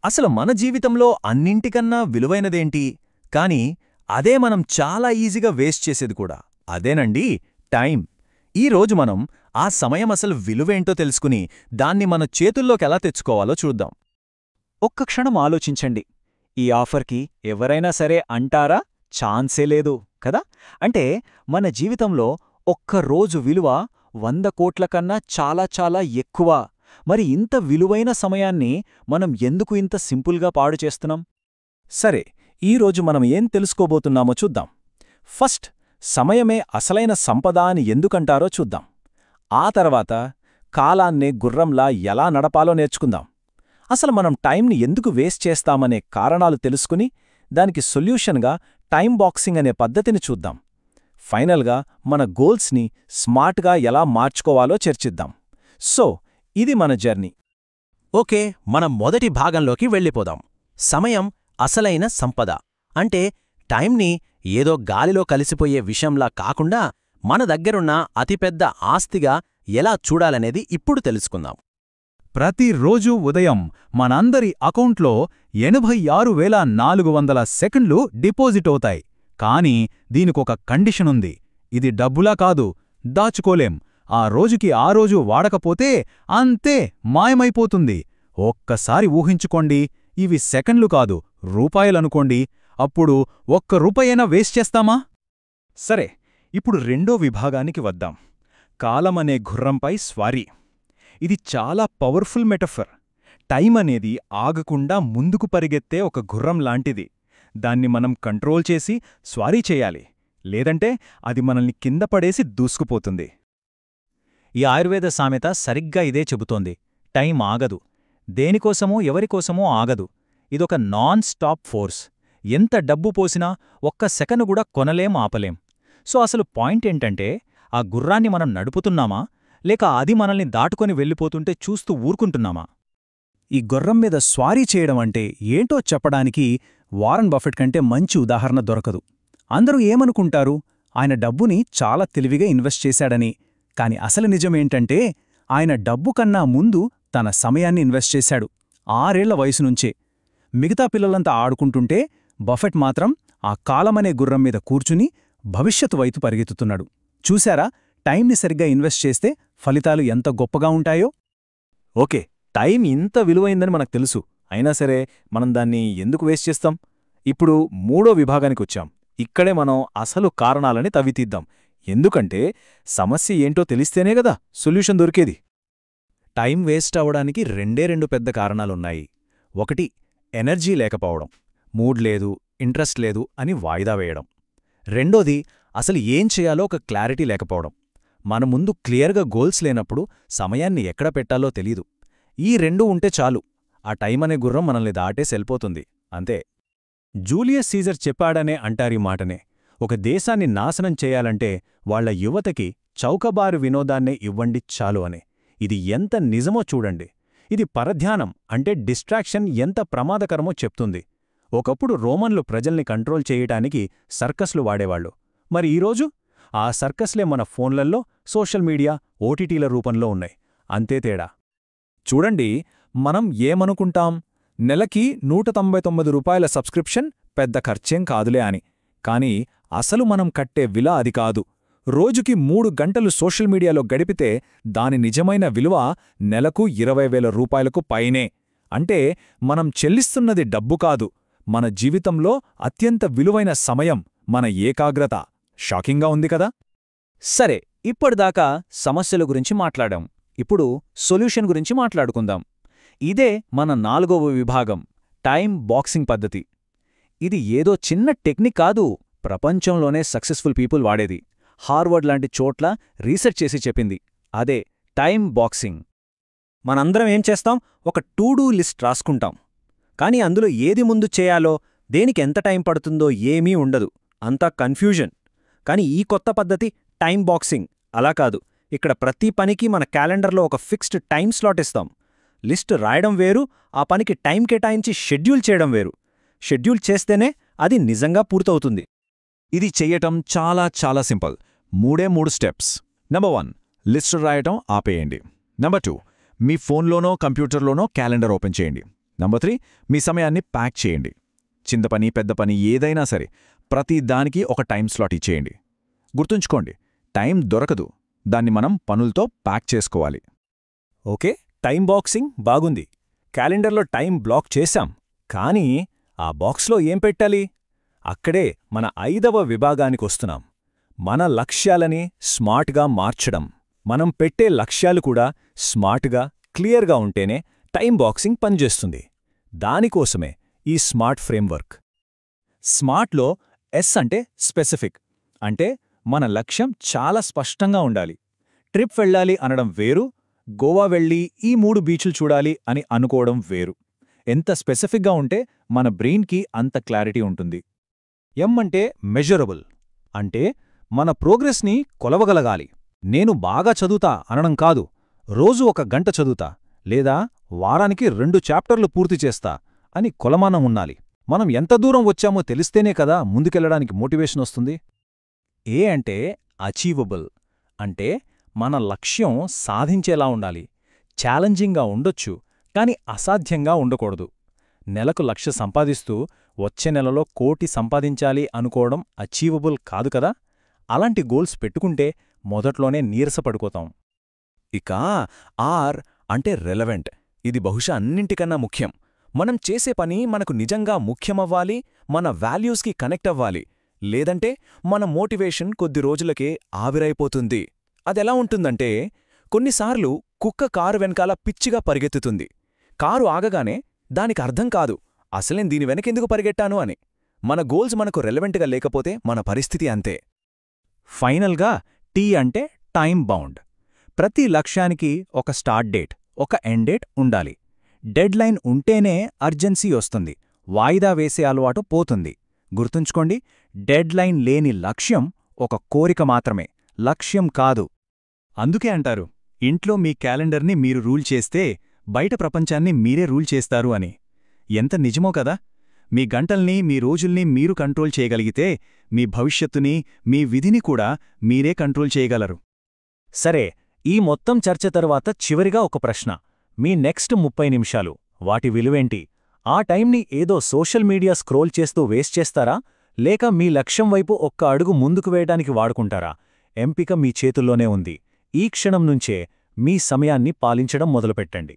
అసలు మన జీవితంలో అన్నింటికన్నా విలువైనదేంటి? కాని అదే మనం చాలా ఈజీగా వేస్ట్ చేసేది కూడా. అదేనండి టైం. ఈరోజు మనం ఆ సమయం అసలు విలువేంటో తెలుసుకుని దాన్ని మన చేతుల్లోకెలా తెచ్చుకోవాలో చూద్దాం. ఒక్క క్షణం ఆలోచించండి. ఈ ఆఫర్కి ఎవరైనా సరే అంటారా? ఛాన్సే లేదు కదా. అంటే మన జీవితంలో ఒక్క రోజు విలువ 100 కోట్ల కన్నా చాలా చాలా ఎక్కువ. మరి ఇంత విలువైన సమయాన్ని మనం ఎందుకు ఇంత సింపుల్గా పాడు చేస్తున్నాం? సరే, ఈరోజు మనం ఏం తెలుసుకోబోతున్నామో చూద్దాం. ఫస్ట్, సమయమే అసలైన సంపద అని ఎందుకంటారో చూద్దాం. ఆ తర్వాత కాలాన్నే గుర్రంలా ఎలా నడపాలో నేర్చుకుందాం. అసలు మనం టైంని ఎందుకు వేస్ట్ చేస్తామనే కారణాలు తెలుసుకుని దానికి సొల్యూషన్గా టైం బాక్సింగ్ అనే పద్ధతిని చూద్దాం. ఫైనల్గా మన గోల్స్ని స్మార్ట్గా ఎలా మార్చుకోవాలో చర్చిద్దాం. సో ఇది మన జర్నీ. ఓకే, మనం మొదటి భాగంలోకి వెళ్ళిపోదాం. సమయం అసలైన సంపద అంటే టైంని ఏదో గాలిలో కలిసిపోయే విషయంలా కాకుండా మన దగ్గరున్న అతిపెద్ద ఆస్తిగా ఎలా చూడాలనేది ఇప్పుడు తెలుసుకుందాం. ప్రతిరోజూ ఉదయం మనందరి అకౌంట్లో 86,400 సెకండ్లు డిపాజిట్ అవుతాయి. కానీ దీనికొక కండిషనుంది. ఇది డబ్బులా కాదు, దాచుకోలేం. ఆ రోజుకి ఆ రోజు వాడకపోతే అంతే, మాయమైపోతుంది. ఒక్కసారి ఊహించుకోండి, ఇవి సెకండ్లు కాదు, రూపాయలనుకోండి. అప్పుడు ఒక్క రూపాయైనా వేస్ట్ చేస్తామా? సరే, ఇప్పుడు రెండో విభాగానికి వద్దాం. కాలమనే గుర్రంపై స్వారీ. ఇది చాలా పవర్ఫుల్ మెటఫర్. టైం అనేది ఆగకుండా ముందుకు పరిగెత్తే ఒక గుర్రం లాంటిది. దాన్ని మనం కంట్రోల్ చేసి స్వారీ చేయాలి, లేదంటే అది మనల్ని కింద పడేసి దూసుకుపోతుంది. ఈ ఆయుర్వేద సామెత సరిగ్గా ఇదే చెబుతోంది. టైం ఆగదు, దేనికోసమో ఎవరికోసమో ఆగదు. ఇదొక నాన్ స్టాప్ ఫోర్స్. ఎంత డబ్బు పోసినా ఒక్క సెకను కూడా కొనలేం, ఆపలేం. సో అసలు పాయింట్ ఏంటంటే, ఆ గుర్రాన్ని మనం నడుపుతున్నామా, లేక అది మనల్ని దాటుకొని వెళ్ళిపోతుంటే చూస్తూ ఊరుకుంటున్నామా? ఈ గుర్రం మీద స్వారీ చేయడం అంటే ఏంటో చెప్పడానికి వారన్ బఫెట్ కంటే మంచి ఉదాహరణ దొరకదు. అందరూ ఏమనుకుంటారు? ఆయన డబ్బుని చాలా తెలివిగా ఇన్వెస్ట్ చేశాడని. కాని అసలు నిజమేంటంటే, ఆయన డబ్బు కన్నా ముందు తన సమయాన్ని ఇన్వెస్ట్ చేశాడు. 6 ఏళ్ల వయసు నుంచే. మిగతా పిల్లలంతా ఆడుకుంటుంటే బఫెట్ మాత్రం ఆ కాలమనే గుర్రం మీద కూర్చుని భవిష్యత్తు వైపు పరిగెత్తుతున్నాడు. చూశారా, టైంని సరిగ్గా ఇన్వెస్ట్ చేస్తే ఫలితాలు ఎంత గొప్పగా ఉంటాయో? ఓకే, టైం ఇంత విలువైందని మనకు తెలుసు. అయినా సరే మనం దాన్ని ఎందుకు వేస్ట్ చేస్తాం? ఇప్పుడు మూడో విభాగానికొచ్చాం. ఇక్కడే మనం అసలు కారణాలని తవ్వితీద్దాం. ఎందుకంటే సమస్య ఏంటో తెలిస్తేనే గదా సొల్యూషన్ దొరికేది. టైం వేస్ట్ అవడానికి రెండు పెద్ద కారణాలున్నాయి. ఒకటి, ఎనర్జీ లేకపోవడం. మూడ్ లేదు, ఇంట్రెస్ట్ లేదు అని వాయిదా వేయడం. రెండోది, అసలు ఏం చేయాలో ఒక క్లారిటీ లేకపోవడం. మన ముందు క్లియర్గా గోల్స్ లేనప్పుడు సమయాన్ని ఎక్కడ పెట్టాలో తెలీదు. ఈ రెండూ ఉంటే చాలు, ఆ టైం అనే గుర్రం మనల్ని దాటేసెళ్ళిపోతుంది, అంతే. జూలియస్ సీజర్ చెప్పాడనే అంటారీ మాటనే. ఒక దేశాన్ని నాశనం చేయాలంటే వాళ్ల యువతకి చౌకబారు వినోదాన్నే ఇవ్వండి చాలు అని. ఇది ఎంత నిజమో చూడండి. ఇది పరధ్యానం అంటే డిస్ట్రాక్షన్ ఎంత ప్రమాదకరమో చెప్తుంది. ఒకప్పుడు రోమన్లు ప్రజల్ని కంట్రోల్ చేయటానికి సర్కస్లు వాడేవాళ్లు. మరి ఈరోజు ఆ సర్కస్లే మన ఫోన్లల్లో, సోషల్ మీడియా, ఓటీటీల రూపంలో ఉన్నాయి. అంతే తేడా. చూడండి, మనం ఏమనుకుంటాం, నెలకి ₹199 సబ్స్క్రిప్షన్ పెద్ద ఖర్చేం కాదులే అని. కానీ అసలు మనం కట్టే విల అది కాదు. రోజుకి 3 గంటలు సోషల్ మీడియాలో గడిపితే దాని నిజమైన విలువ నెలకు ₹20,000 పైనే. అంటే మనం చెల్లిస్తున్నది డబ్బు కాదు, మన జీవితంలో అత్యంత విలువైన సమయం, మన ఏకాగ్రత. షాకింగ్గా ఉంది కదా? సరే, ఇప్పటిదాకా సమస్యల గురించి మాట్లాడాం. ఇప్పుడు సొల్యూషన్ గురించి మాట్లాడుకుందాం. ఇదే మన 4వ విభాగం, టైం బాక్సింగ్ పద్ధతి. ఇది ఏదో చిన్న టెక్నిక్ కాదు, ప్రపంచంలోనే సక్సెస్ఫుల్ పీపుల్ వాడేది. హార్వర్డ్ లాంటి చోట్ల రీసెర్చ్ చేసి చెప్పింది అదే టైం బాక్సింగ్. మనందరం ఏం చేస్తాం, ఒక టు డూ లిస్ట్ రాసుకుంటాం. కానీ అందులో ఏది ముందు చేయాలో, దేనికి ఎంత టైం పడుతుందో ఏమీ ఉండదు, అంతా కన్ఫ్యూజన్. కానీ ఈ కొత్త పద్ధతి టైం బాక్సింగ్ అలా కాదు. ఇక్కడ ప్రతి పనికి మన క్యాలెండర్లో ఒక ఫిక్స్డ్ టైం స్లాట్ ఇస్తాం. లిస్ట్ రాయడం వేరు, ఆ పనికి టైం కేటాయించి షెడ్యూల్ చేయడం వేరు. షెడ్యూల్ చేస్తేనే అది నిజంగా పూర్తవుతుంది. ఇది చెయ్యటం చాలా చాలా సింపుల్. 3 స్టెప్స్. నంబర్ 1, లిస్ట్ రాయటం ఆపేయండి. నంబర్ 2, మీ ఫోన్లోనో కంప్యూటర్లోనో క్యాలెండర్ ఓపెన్ చేయండి. నంబర్ 3, మీ సమయాన్ని ప్యాక్ చేయండి. చిన్న పని పెద్ద పని ఏదైనా సరే ప్రతి దానికి ఒక టైం స్లాట్ ఇచ్చేయండి. గుర్తుంచుకోండి, టైం దొరకదు, దాన్ని మనం పనులతో ప్యాక్ చేసుకోవాలి. ఓకే, టైం బాక్సింగ్ బాగుంది. క్యాలెండర్లో టైం బ్లాక్ చేశాం. కానీ ఆ బాక్స్లో ఏం పెట్టాలి? అక్కడే మన 5వ విభాగానికొస్తున్నాం. మన లక్ష్యాలని స్మార్ట్గా మార్చడం. మనం పెట్టే లక్ష్యాలు కూడా స్మార్ట్గా, క్లియర్గా ఉంటేనే టైం బాక్సింగ్ పనిచేస్తుంది. దానికోసమే ఈ స్మార్ట్ ఫ్రేమ్వర్క్. స్మార్ట్లో ఎస్ అంటే స్పెసిఫిక్. అంటే మన లక్ష్యం చాలా స్పష్టంగా ఉండాలి. ట్రిప్ వెళ్ళాలి అనడం వేరు, గోవా వెళ్ళి ఈ 3 బీచ్లు చూడాలి అని అనుకోవడం వేరు. ఎంత స్పెసిఫిక్గా ఉంటే మన బ్రెయిన్కి అంత క్లారిటీ ఉంటుంది. ఎం అంటే మెజరబుల్. అంటే మన ప్రోగ్రెస్ని కొలవగలగాలి. నేను బాగా చదువుతా అనడం కాదు, రోజు 1 గంట చదువుతా లేదా వారానికి 2 చాప్టర్లు పూర్తి చేస్తా అని కొలమానం ఉండాలి. మనం ఎంత దూరం వచ్చామో తెలిస్తేనే కదా ముందుకెళ్లడానికి మోటివేషన్ వస్తుంది. ఏ అంటే అచీవబుల్. అంటే మన లక్ష్యం సాధించేలా ఉండాలి. ఛాలెంజింగ్గా ఉండొచ్చు, కాని అసాధ్యంగా ఉండకూడదు. నెలకు 1,00,000 సంపాదిస్తూ వచ్చే నెలలో 1,00,00,000 సంపాదించాలి అనుకోవడం అచీవబుల్ కాదు కదా. అలాంటి గోల్స్ పెట్టుకుంటే మొదట్లోనే నీరసపడిపోతాం. ఇక ఆర్ అంటే రెలవెంట్. ఇది బహుశా అన్నింటికన్నా ముఖ్యం. మనం చేసే పని మనకు నిజంగా ముఖ్యమవ్వాలి, మన వాల్యూస్కి కనెక్ట్ అవ్వాలి. లేదంటే మన మోటివేషన్ కొద్ది రోజులకే ఆవిరైపోతుంది. అదెలా ఉంటుందంటే, కొన్నిసార్లు కుక్క కారు వెనకాల పిచ్చిగా పరిగెత్తుతుంది. కారు ఆగగానే దానికి అర్థం కాదు, అసలేం దీని వెనకెందుకు పరిగెట్టాను అని. మన గోల్స్ మనకు రెలవెంట్గా లేకపోతే మన పరిస్థితి అంతే. ఫైనల్గా టీ అంటే టైం బౌండ్. ప్రతి లక్ష్యానికి ఒక స్టార్ట్ డేట్, ఒక ఎండ్ డేట్ ఉండాలి. డెడ్ లైన్ ఉంటేనే అర్జెన్సీ వస్తుంది, వాయిదా వేసే అలవాటు పోతుంది. గుర్తుంచుకోండి, డెడ్ లైన్ లేని లక్ష్యం ఒక కోరిక మాత్రమే, లక్ష్యం కాదు. అందుకే అంటారు, ఇంట్లో మీ క్యాలెండర్ని మీరు రూల్ చేస్తే బయట ప్రపంచాన్ని మీరే రూల్ చేస్తారు అని. ఎంత నిజమో కదా. మీ గంటల్ని, మీ రోజుల్ని మీరు కంట్రోల్ చేయగలిగితే మీ భవిష్యత్తుని, మీ విధిని కూడా మీరే కంట్రోల్ చేయగలరు. సరే, ఈ మొత్తం చర్చ తరువాత చివరిగా ఒక ప్రశ్న. మీ నెక్స్ట్ 30 నిమిషాలు, వాటి విలువేంటి? ఆ టైంని ఏదో సోషల్ మీడియా స్క్రోల్ చేస్తూ వేస్ట్ చేస్తారా, లేక మీ లక్ష్యం వైపు ఒక్క అడుగు ముందుకు వేయడానికి వాడుకుంటారా? ఎంపిక మీ చేతుల్లోనే ఉంది. ఈ క్షణం నుంచే మీ సమయాన్ని పాలించడం మొదలుపెట్టండి.